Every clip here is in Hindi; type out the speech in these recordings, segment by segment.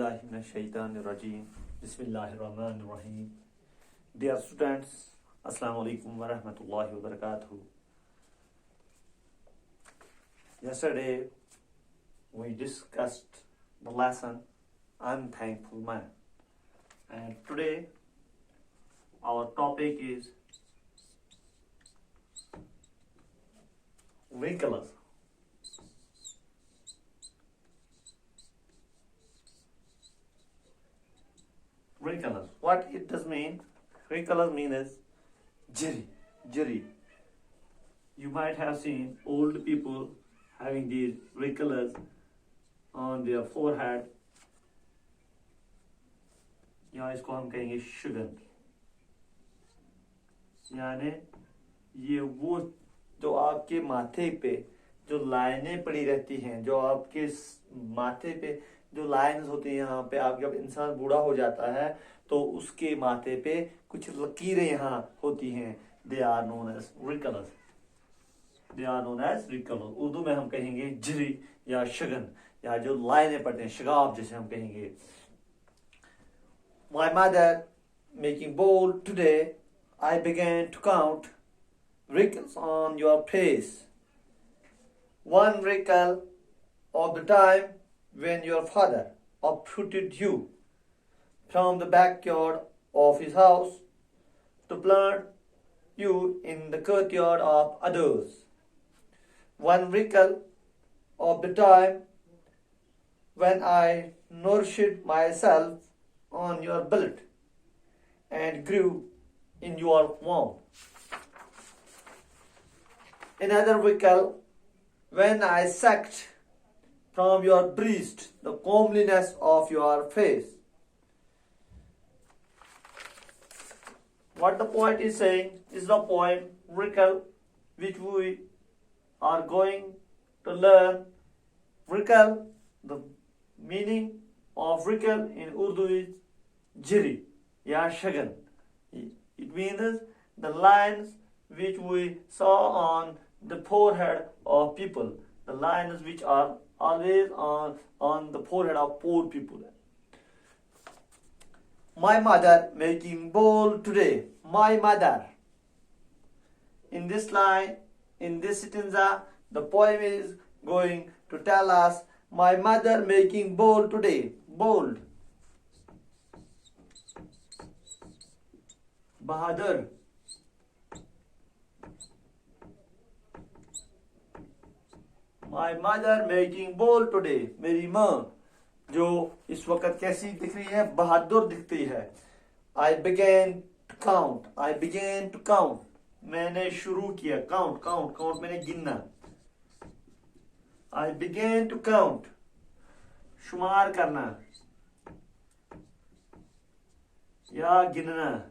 Auzubillahiminash-shaytanir-rajeem. Bismillahir-rahmanir-rahim. Dear students, Assalamu alaikum wa rahmatullahi wa barakatuh. Yesterday we discussed the lesson Unthankful Man, and today our topic is wrinkles. Wrinkles. What it does mean? Wrinkles mean is jiri. You might have seen old people having these wrinkles on their forehead. या इसको हम कहेंगे शुगन, यानी ये वो जो आपके माथे पे जो लाइनें पड़ी रहती हैं, जो आपके माथे पे जो लाइन्स होती हैं, यहाँ पे आप जब इंसान बूढ़ा हो जाता है तो उसके माथे पे कुछ लकीरें यहाँ होती हैं. They are known as recallers. They are known as recallers. Urdu में हम कहेंगे झिरी या शगन, या जो लाइनें पड़ते हैं, शगाब जैसे हम कहेंगे. My mother making bold today, I began to count wrinkles on your face. One wrinkle of the time when your father uprooted you from the backyard of his house to plant you in the courtyard of others. One wrinkle of the time when I nourished myself on your billet and grew in your womb. Another wrinkle when I sucked from your breast the comeliness of your face. What the poet is saying is the poem wrinkle, which we are going to learn. Wrinkle, the meaning of wrinkle in Urdu is jiri ya shagan. It means the lines which we saw on the forehead of people, the lines which are always on the forehead of poor people. My mother making bold today. My mother. In this line, in this stanza, the poem is going to tell us my mother making bold today. Bold. Bahadur. My mother making bold today. मेरी माँ जो इस वक्त कैसी दिख रही है? बहादुर दिखती है. I began to count. I began to count. मैंने शुरू किया. Count मैंने गिनना. I began to count. शुमार करना या गिनना.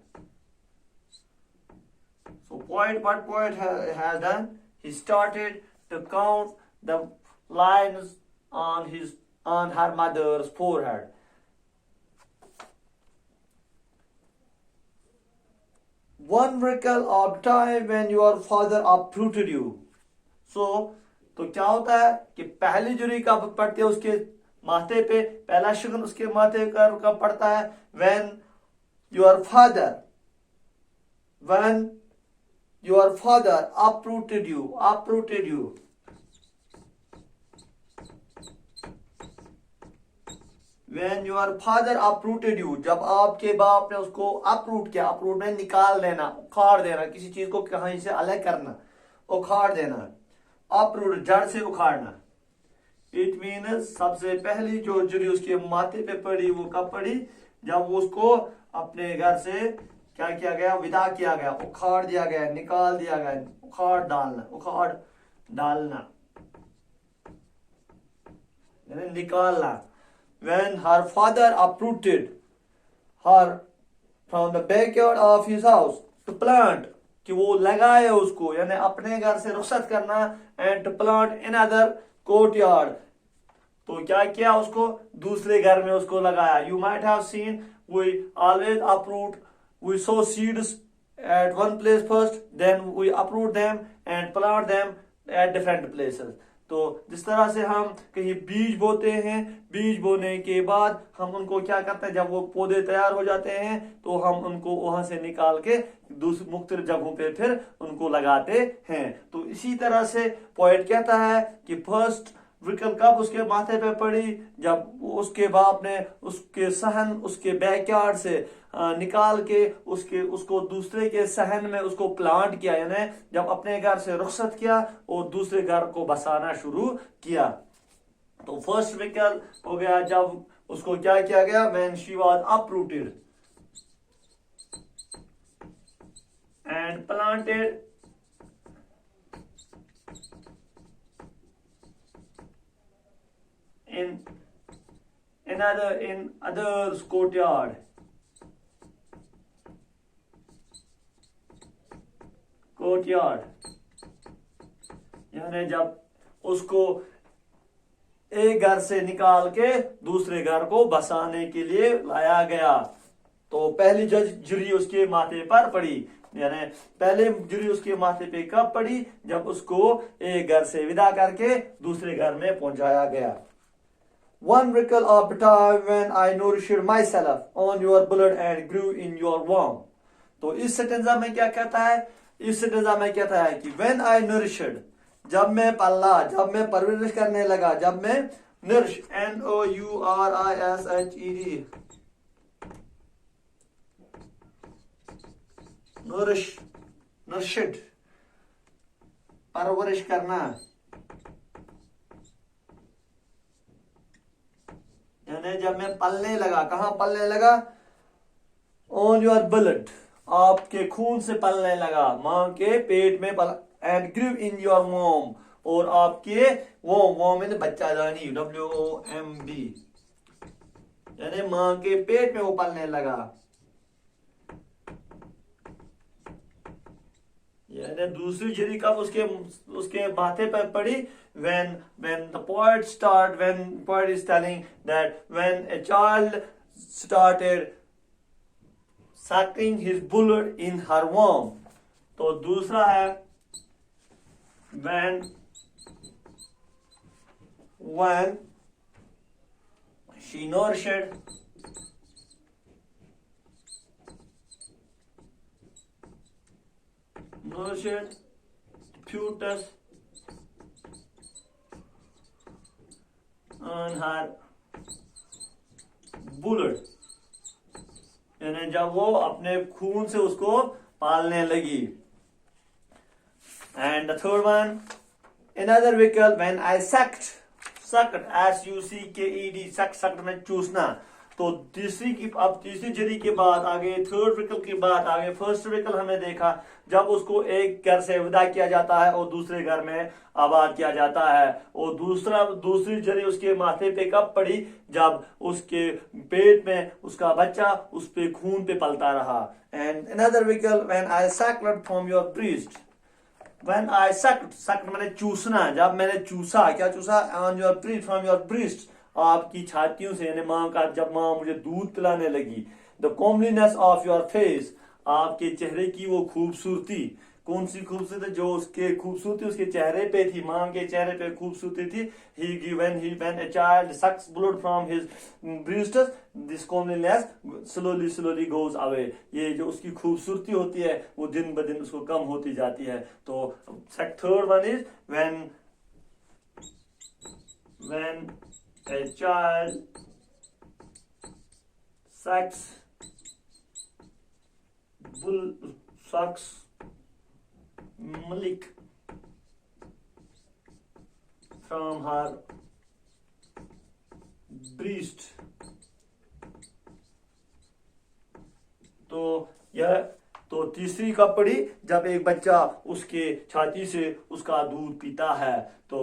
So what poet has done? He started to count the lines on her mother's forehead. One wrinkle of time when your father uprooted you. So तो क्या होता है कि पहली जुरी कब पड़ती है उसके माथे पे, पहला शगन उसके माथे पर कब पड़ता है? when your father uprooted you. When your father uprooted you, जब आपके बाप ने उसको uproot किया. uproot में निकाल देना, उखाड़ देना, किसी चीज को कहीं से अलग करना, उखाड़ देना. uproot जड़ से उखाड़ना. It means सबसे पहली जो जुड़ी उसके माथे पे पड़ी वो कब पड़ी? जब उसको अपने घर से क्या किया गया? विदा किया गया, उखाड़ दिया गया, निकाल दिया गया. उखाड़ डालना यानी निकालना. When her father uprooted her from the backyard of his house to plant, कि वो लगाए उसको, यानी अपने घर से रुखसत करना, and to plant another courtyard, तो क्या किया? उसको दूसरे घर में उसको लगाया. You might have seen we always uproot, we sow seeds at one place first, then we uproot them and plant them at different places. तो जिस तरह से हम कहीं बीज बोते हैं, बीज बोने के बाद हम उनको क्या करते हैं, जब वो पौधे तैयार हो जाते हैं तो हम उनको वहां से निकाल के दूसरी मुख्तलिफ जगहों पे फिर उनको लगाते हैं। तो इसी तरह से पोएट कहता है कि फर्स्ट विकल कब उसके माथे पे पड़ी, जब उसके बाप ने उसके सहन, उसके बैकयार्ड से निकाल के उसको दूसरे के सहन में उसको प्लांट किया, यानी जब अपने घर से रुखसत किया और दूसरे घर को बसाना शुरू किया। तो फर्स्ट विकल हो गया जब उसको क्या किया गया, when she was uprooted and planted in others courtyard, यानी जब उसको एक घर से निकाल के दूसरे घर को बसाने के लिए लाया गया। तो पहली जुर्री उसके माथे पर पड़ी, यानी पहले जुर्री उसके माथे पे कब पड़ी, जब उसको एक घर से विदा करके दूसरे घर में पहुंचाया गया। One wrinkle of the time when I nourished myself on your blood and grew in your womb. तो इस सेंटेंस में क्या कहता है, इस सेंटेंस में कहता है कि when I nourished, जब मैं पल्ला, जब मैं परवरिश करने लगा, जब मैं nourish, NOURISHED, nourished, परवरिश करना, यानी जब मैं पलने लगा, कहां पलने लगा, ऑन योर ब्लड, आपके खून से पलने लगा, मां के पेट में and grieve in your womb, और आपके वॉम में बच्चादानी, WOMB, यानी मां के पेट में वो पलने लगा। यानी दूसरी जुर्री कब उसके माथे पर पड़ी, when the poet is telling that when a child started sucking his blood in her womb। तो दूसरा है when she nourished fetus on her blood, यानी जब वो अपने खून से उसको पालने लगी। And the third one, another vehicle when I sucked, SUCKED, sucked में चूसना। तो अब तीसरी जुर्री के बाद आगे थर्ड विकल के बाद आगे फर्स्ट विकल हमने देखा, जब उसको एक घर से विदा किया जाता है और दूसरे घर में आबाद किया जाता है। और दूसरी जुर्री उसके माथे पे कब पड़ी, जब उसके पेट में उसका बच्चा उस पे खून पे पलता रहा। And another we call when I sucked from your breast, when I sucked मैंने चूसना, जब मैंने चूसा, क्या चूसा, on your breast, from your breast, आपकी छातियों से, यानी मां का, जब मां मुझे दूध पिलाने लगी। द कॉमलीनेस ऑफ योर फेस, आपके चेहरे की वो खूबसूरती, कौन सी खूबसूरती, जो उसके खूबसूरती उसके चेहरे पे थी, मां के चेहरे पे खूबसूरती थी। when a child sucks blood from his breast, this comeliness slowly goes away। ये जो उसकी खूबसूरती होती है वो दिन ब दिन उसको कम होती जाती है। तो third one is when a child sucks milk from her breast। तो तीसरी कब पड़ी, जब एक बच्चा उसके छाती से उसका दूध पीता है। तो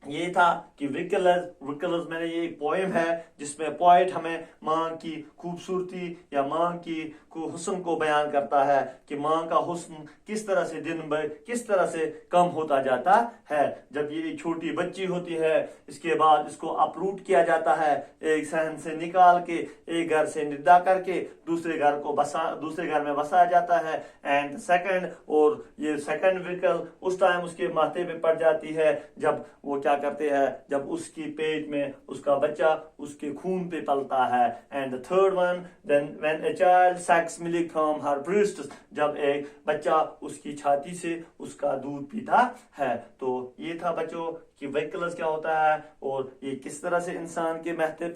ये था कि विकलर्स विकलर्स मैंने ये एक पोएम है जिसमें पोएट हमें माँ की खूबसूरती या माँ की हुस्न को बयान करता है कि माँ का हुस्न किस तरह से दिन भर किस तरह से कम होता जाता है। जब ये एक छोटी बच्ची होती है, इसके बाद इसको अपरूट किया जाता है, एक सहन से निकाल के एक घर से निदा करके दूसरे घर में बसाया जाता है। एंड सेकंड, और ये सेकंड विकल उस टाइम उसके माथे पे पड़ जाती है जब वो क्या करते हैं, जब उसकी पेट में उसका बच्चा उसके खून पे पलता है। And third one, then when a child sucks milk from her breast, जब एक बच्चा उसकी छाती से उसका दूध पीता है। तो ये था बच्चों कि व्हीकल्स क्या होता है और ये किस तरह से इंसान के माथे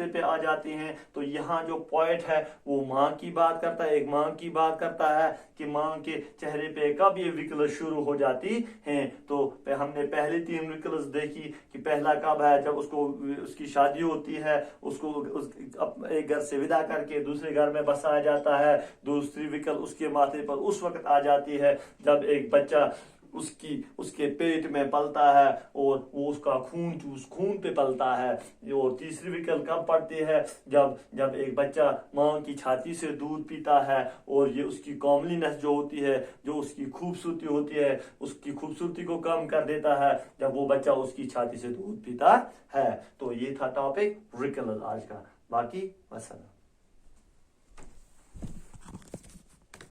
पे आ जाती हैं। तो यहाँ जो पॉइंट है वो माँ की बात करता है, एक माँ की बात करता है कि माँ के चेहरे पे कब ये विकल्स शुरू हो जाती हैं। तो हमने पहली 3 विकल्स देखी कि पहला कब है, जब उसकी शादी होती है, एक घर से विदा करके दूसरे घर में बसाया जाता है। दूसरी विकल उसके माथे पर उस वक्त आ जाती है जब एक बच्चा उसके पेट में पलता है और वो उसका खून पे पलता है। और तीसरी विकल्प कब पड़ती है, जब एक बच्चा माँ की छाती से दूध पीता है और ये उसकी कॉमलीनेस जो होती है, जो उसकी खूबसूरती होती है, उसकी खूबसूरती को कम कर देता है जब वो बच्चा उसकी छाती से दूध पीता है। तो ये था टॉपिक रिकल आज का। बाकी वसल्लम।